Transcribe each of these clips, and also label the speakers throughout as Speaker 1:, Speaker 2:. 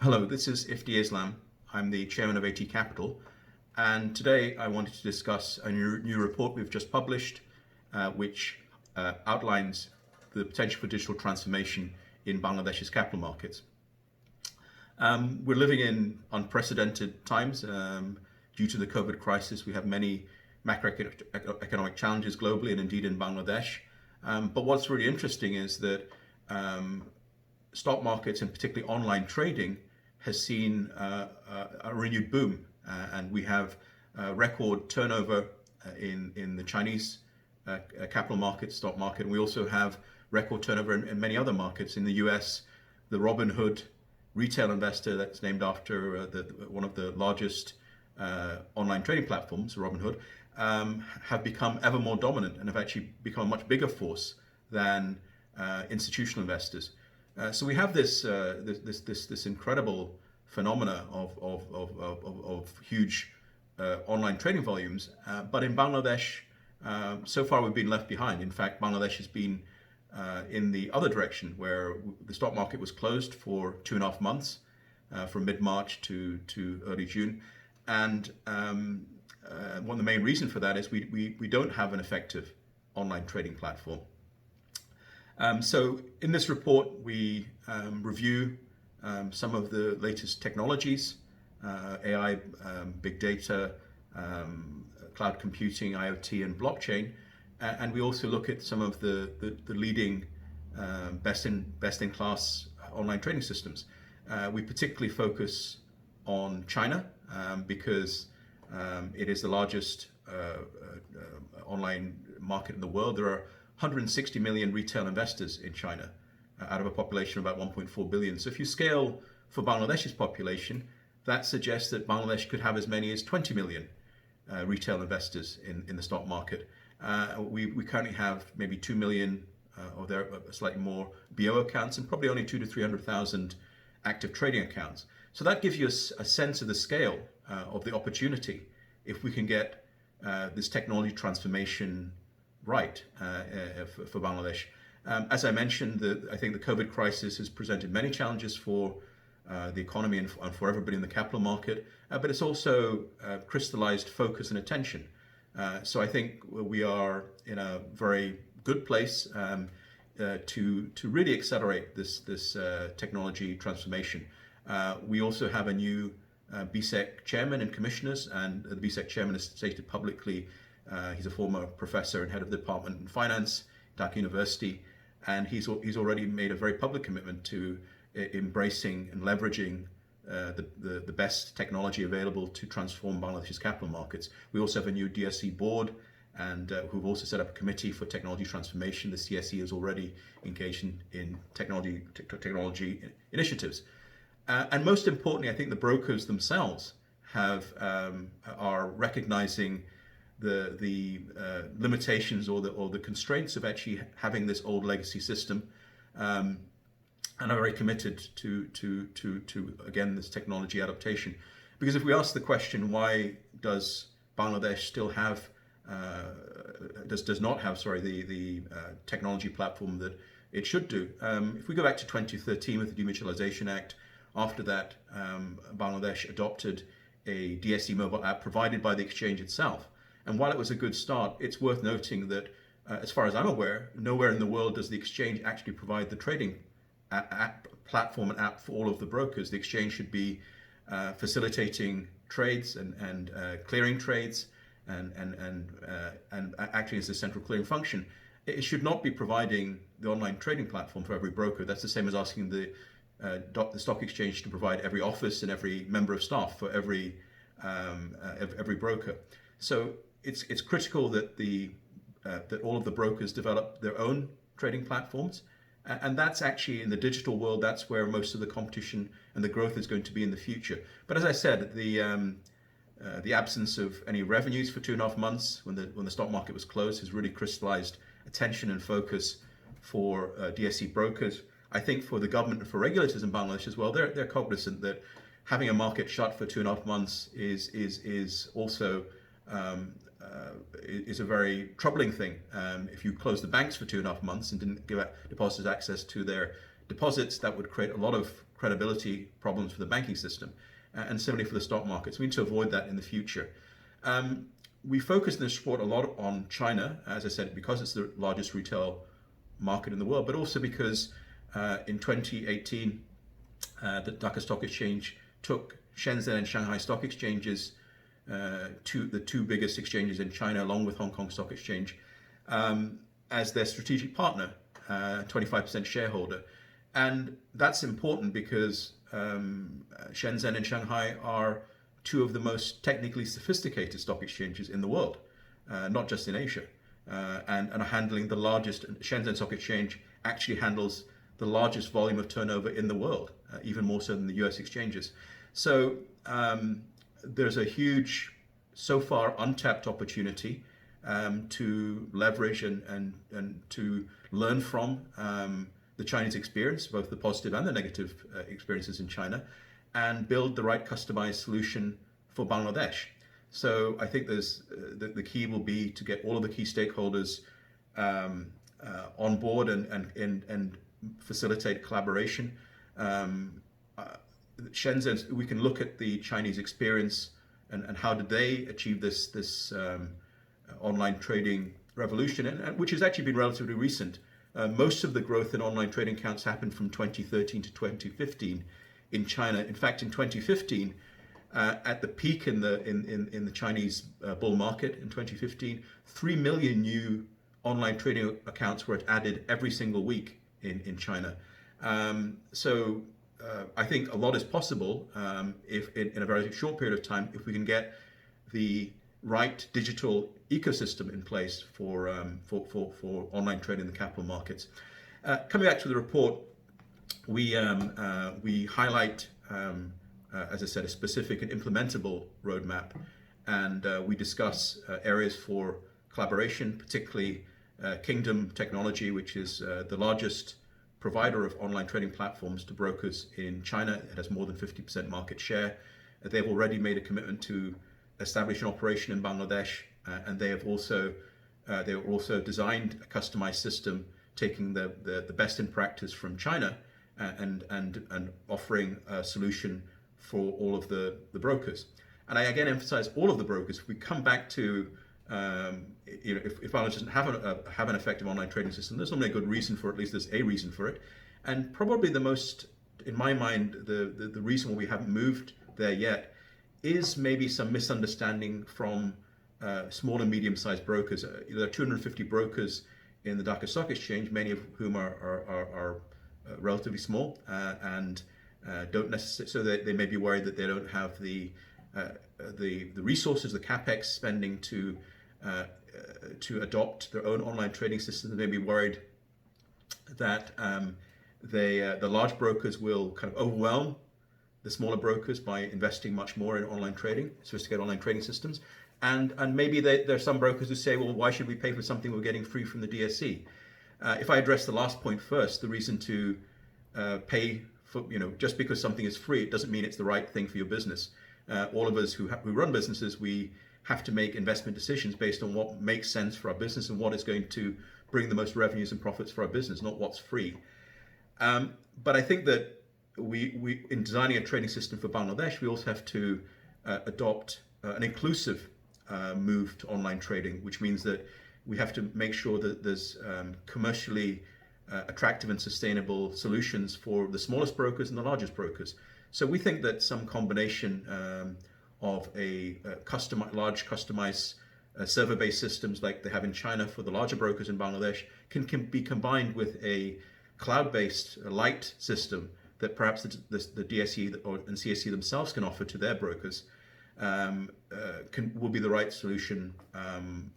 Speaker 1: Hello, this is Ifti Islam. I'm the chairman of AT Capital, and today I wanted to discuss a new report we've just published, which outlines the potential for digital transformation in Bangladesh's capital markets. We're living in unprecedented times due to the COVID crisis. We have many macroeconomic challenges globally and indeed in Bangladesh. But what's really interesting is that stock markets and particularly online trading has seen a renewed boom, and we have record turnover in the Chinese capital market, stock market, and we also have record turnover in many other markets. In the US, the Robinhood retail investor, that's named after one of the largest online trading platforms, Robinhood, have become ever more dominant and have actually become a much bigger force than institutional investors. So we have this incredible phenomena of huge online trading volumes, but in Bangladesh, so far we've been left behind. In fact, Bangladesh has been in the other direction, where the stock market was closed for 2.5 months, from mid-March to early June, and one of the main reasons for that is we don't have an effective online trading platform. So in this report, we review some of the latest technologies, AI, big data, cloud computing, IoT, and blockchain. And we also look at some of the leading best-in-class online trading systems. We particularly focus on China because it is the largest online market in the world. There are 160 million retail investors in China out of a population of about 1.4 billion. So if you scale for Bangladesh's population, that suggests that Bangladesh could have as many as 20 million retail investors in the stock market. We currently have maybe 2 million or there slightly more BO accounts, and probably only 200,000 to 300,000 active trading accounts. So that gives you a sense of the scale of the opportunity if we can get this technology transformation right for Bangladesh. As I mentioned, I think the COVID crisis has presented many challenges for the economy and for everybody in the capital market, but it's also crystallized focus and attention. So I think we are in a very good place to really accelerate this technology transformation. We also have a new BSEC chairman and commissioners, and the BSEC chairman has stated publicly he's a former professor and head of the Department in Finance, Dhaka University, and he's already made a very public commitment to embracing and leveraging the best technology available to transform Bangladesh's capital markets. We also have a new DSE board, and who've also set up a committee for technology transformation. The CSE is already engaged in technology initiatives. And most importantly, I think the brokers themselves are recognizing the limitations or the constraints of actually having this old legacy system, and are very committed to again this technology adaptation. Because if we ask the question, why does Bangladesh still have does not have the technology platform that it should do? If we go back to 2013 with the Demutualization Act, after that Bangladesh adopted a DSE mobile app provided by the exchange itself. And while it was a good start, it's worth noting that, as far as I'm aware, nowhere in the world does the exchange actually provide the trading platform and app for all of the brokers. The exchange should be facilitating trades and clearing trades and acting as a central clearing function. It should not be providing the online trading platform for every broker. That's the same as asking the stock exchange to provide every office and every member of staff for every broker. So it's critical that that all of the brokers develop their own trading platforms, and that's actually in the digital world. That's where most of the competition and the growth is going to be in the future. But as I said, the absence of any revenues for 2.5 months when the stock market was closed has really crystallized attention and focus for DSE brokers. I think for the government and for regulators in Bangladesh as well, they're cognizant that having a market shut for 2.5 months is also is a very troubling thing. If you close the banks for 2.5 months and didn't give depositors access to their deposits, that would create a lot of credibility problems for the banking system, and similarly for the stock markets. We need to avoid that in the future. We focus in this report a lot on China, as I said, because it's the largest retail market in the world, but also because in 2018, the Dhaka Stock Exchange took Shenzhen and Shanghai Stock Exchanges, the two biggest exchanges in China, along with Hong Kong Stock Exchange, as their strategic partner, 25% shareholder. And that's important because Shenzhen and Shanghai are two of the most technically sophisticated stock exchanges in the world, not just in Asia, and are handling the largest. Shenzhen Stock Exchange actually handles the largest volume of turnover in the world, even more so than the US exchanges. So there's a huge, so far untapped opportunity to leverage and to learn from the Chinese experience, both the positive and the negative experiences in China, and build the right customized solution for Bangladesh. So I think there's the key will be to get all of the key stakeholders on board and facilitate collaboration. Shenzhen, we can look at the Chinese experience and how did they achieve this online trading revolution, and which has actually been relatively recent. Most of the growth in online trading accounts happened from 2013 to 2015 in China. In fact, in 2015, at the peak in the Chinese bull market in 2015, 3 million new online trading accounts were added every single week in China. So I think a lot is possible if in a very short period of time, if we can get the right digital ecosystem in place for online trading in the capital markets. Coming back to the report, we highlight, as I said, a specific and implementable roadmap, and we discuss areas for collaboration, particularly Kingdom Technology, which is the largest provider of online trading platforms to brokers in China. It has more than 50% market share. They've already made a commitment to establish an operation in Bangladesh, and they have also designed a customized system, taking the best in practice from China and offering a solution for all of the brokers. And I again emphasize all of the brokers. If we come back to if Bangladesh doesn't have an effective online trading system, there's normally a good reason for it. At least there's a reason for it, and probably the most, in my mind, the reason why we haven't moved there yet is maybe some misunderstanding from small and medium-sized brokers. There are 250 brokers in the Dhaka Stock Exchange, many of whom are relatively small and don't necessarily. So they may be worried that they don't have the resources, the capex spending to adopt their own online trading system. They may be worried that the large brokers will kind of overwhelm the smaller brokers by investing much more in online trading, sophisticated online trading systems. And maybe there are some brokers who say, well, why should we pay for something we're getting free from the DSE? If I address the last point first, the reason to pay for, just because something is free, it doesn't mean it's the right thing for your business. All of us who run businesses, we have to make investment decisions based on what makes sense for our business and what is going to bring the most revenues and profits for our business, not what's free. But I think that we in designing a trading system for Bangladesh, we also have to adopt an inclusive move to online trading, which means that we have to make sure that there's commercially attractive and sustainable solutions for the smallest brokers and the largest brokers. So we think that some combination of large customized server-based systems like they have in China for the larger brokers in Bangladesh can be combined with a cloud-based light system that perhaps the DSE and CSE themselves can offer to their brokers, will be the right solution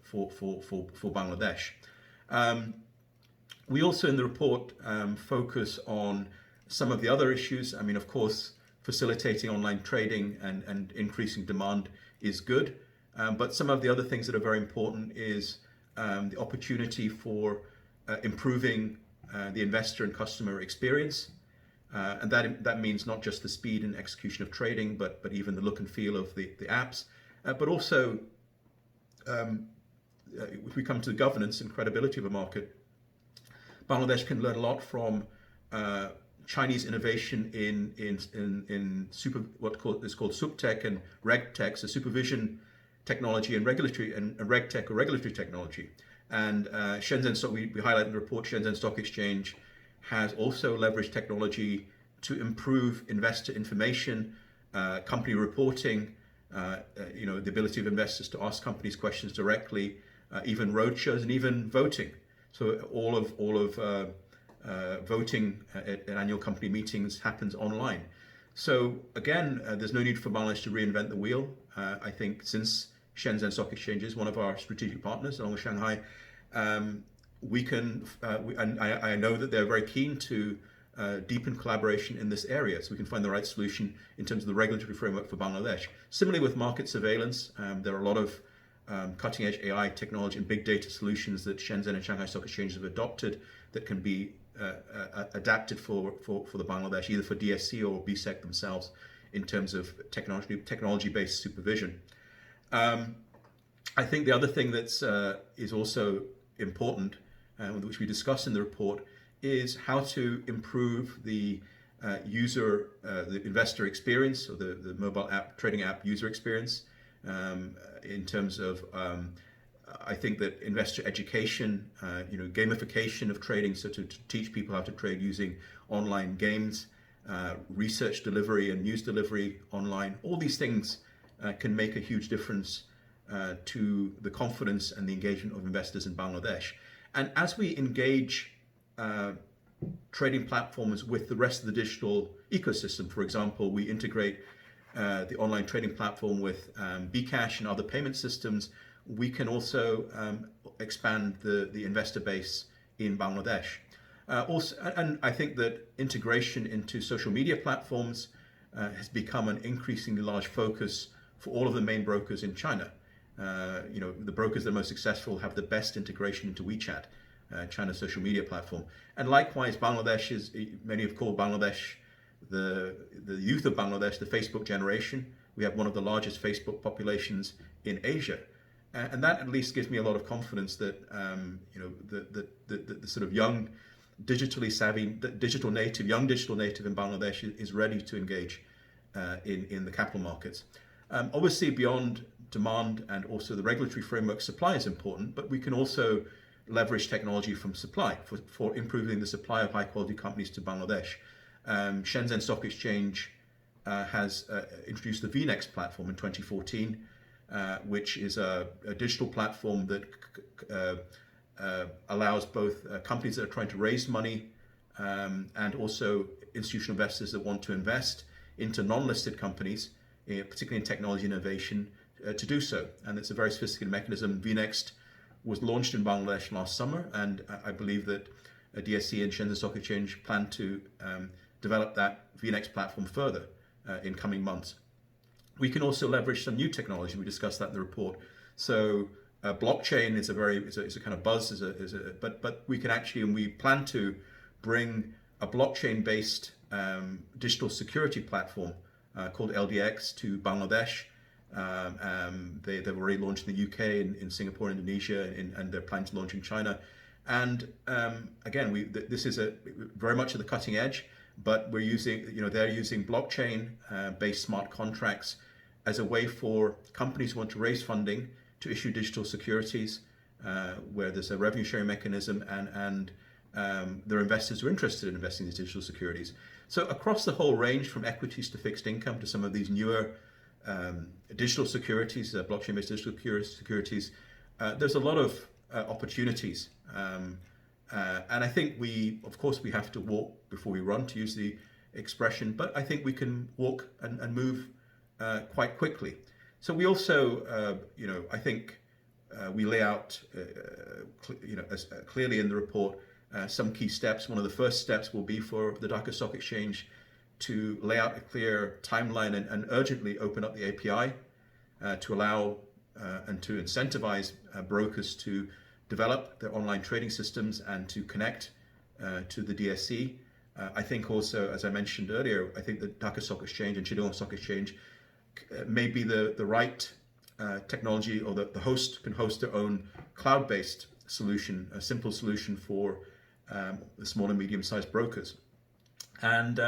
Speaker 1: for Bangladesh. We also in the report focus on some of the other issues. I mean, of course, facilitating online trading and increasing demand is good, but some of the other things that are very important is the opportunity for improving the investor and customer experience. And that means not just the speed and execution of trading, but even the look and feel of the apps. But also, if we come to the governance and credibility of a market, Bangladesh can learn a lot from Chinese innovation in is called SupTech and RegTech, so supervision technology and regulatory and RegTech or regulatory technology. And Shenzhen Stock, we highlight in the report, Shenzhen Stock Exchange has also leveraged technology to improve investor information, company reporting, the ability of investors to ask companies questions directly, even roadshows and even voting. So all of voting at annual company meetings happens online. So again, there's no need for Bangladesh to reinvent the wheel. I think since Shenzhen Stock Exchange is one of our strategic partners along with Shanghai, we can, and I know that they're very keen to deepen collaboration in this area, so we can find the right solution in terms of the regulatory framework for Bangladesh. Similarly with market surveillance, there are a lot of cutting edge AI technology and big data solutions that Shenzhen and Shanghai Stock Exchanges have adopted that can be adapted for the Bangladesh, either for DSC or BSEC themselves, in terms of technology-based supervision. I think the other thing that's is also important, which we discuss in the report, is how to improve the the investor experience, or the mobile app, trading app user experience, in terms of I think that investor education, gamification of trading, so to teach people how to trade using online games, research delivery and news delivery online, all these things can make a huge difference to the confidence and the engagement of investors in Bangladesh. And as we engage trading platforms with the rest of the digital ecosystem, for example, we integrate the online trading platform with Bcash and other payment systems, we can also expand the investor base in Bangladesh. And I think that integration into social media platforms has become an increasingly large focus for all of the main brokers in China. The brokers that are most successful have the best integration into WeChat, China's social media platform. And likewise, Bangladesh is, many have called Bangladesh the youth of Bangladesh, the Facebook generation. We have one of the largest Facebook populations in Asia. And that at least gives me a lot of confidence that the sort of young, digitally savvy, young digital native in Bangladesh is ready to engage in the capital markets. Obviously, beyond demand and also the regulatory framework, supply is important, but we can also leverage technology from supply for improving the supply of high quality companies to Bangladesh. Shenzhen Stock Exchange has introduced the VNext platform in 2014, which is a digital platform that allows both companies that are trying to raise money and also institutional investors that want to invest into non-listed companies, particularly in technology innovation, to do so. And it's a very sophisticated mechanism. VNext was launched in Bangladesh last summer, and I believe that DSC and Shenzhen Stock Exchange plan to develop that VNext platform further in coming months. We can also leverage some new technology. We discussed that in the report. So blockchain is a kind of buzz, but we can actually, and we plan to bring a blockchain-based digital security platform called LDX to Bangladesh. They've already launched in the UK, in Singapore, Indonesia, and they're planning to launch in China. And again, this is very much at the cutting edge, but we're using, they're using blockchain-based smart contracts as a way for companies who want to raise funding to issue digital securities, where there's a revenue sharing mechanism, and there are investors who are interested in investing in these digital securities. So across the whole range, from equities to fixed income to some of these newer digital securities, blockchain-based digital securities, there's a lot of opportunities. And I think of course we have to walk before we run, to use the expression, but I think we can walk and move quite quickly. So we also, I think we lay out, as clearly in the report, some key steps. One of the first steps will be for the Dhaka Stock Exchange to lay out a clear timeline and urgently open up the API to allow and to incentivize brokers to develop their online trading systems and to connect to the DSC. I think also, as I mentioned earlier, I think the Dhaka Stock Exchange and Chittagong Stock Exchange may be the right technology, or the host can host their own cloud-based solution, a simple solution for the small and medium-sized brokers. And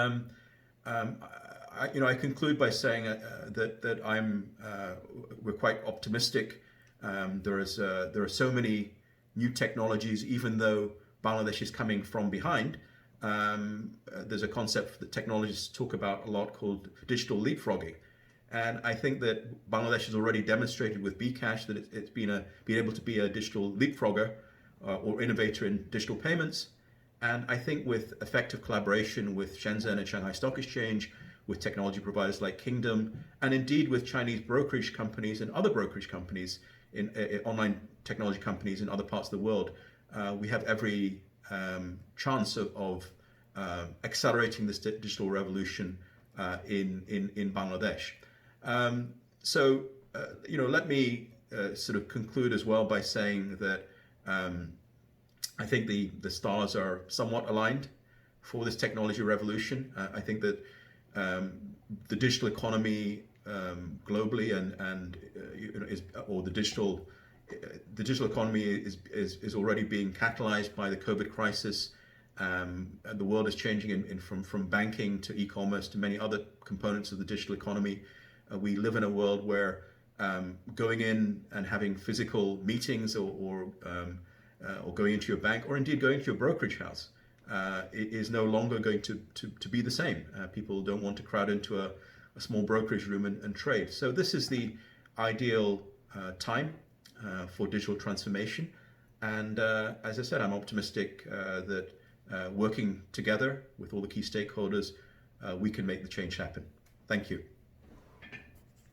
Speaker 1: I conclude by saying that we're quite optimistic. There are so many new technologies, even though Bangladesh is coming from behind. There's a concept that technologists talk about a lot called digital leapfrogging. And I think that Bangladesh has already demonstrated with Bcash that it's been able to be a digital leapfrogger or innovator in digital payments. And I think with effective collaboration with Shenzhen and Shanghai Stock Exchange, with technology providers like Kingdom, and indeed with Chinese brokerage companies and other brokerage companies, in online technology companies in other parts of the world, we have every chance of accelerating this digital revolution in Bangladesh. Let me sort of conclude as well by saying that I think the stars are somewhat aligned for this technology revolution. I think that the digital economy globally the digital economy is already being catalyzed by the COVID crisis. The world is changing from banking to e-commerce to many other components of the digital economy. We live in a world where going in and having physical meetings or going into your bank, or indeed going to your brokerage house, it is no longer going to be the same. People don't want to crowd into a small brokerage room and trade. So this is the ideal time for digital transformation. And as I said, I'm optimistic that working together with all the key stakeholders, we can make the change happen. Thank you.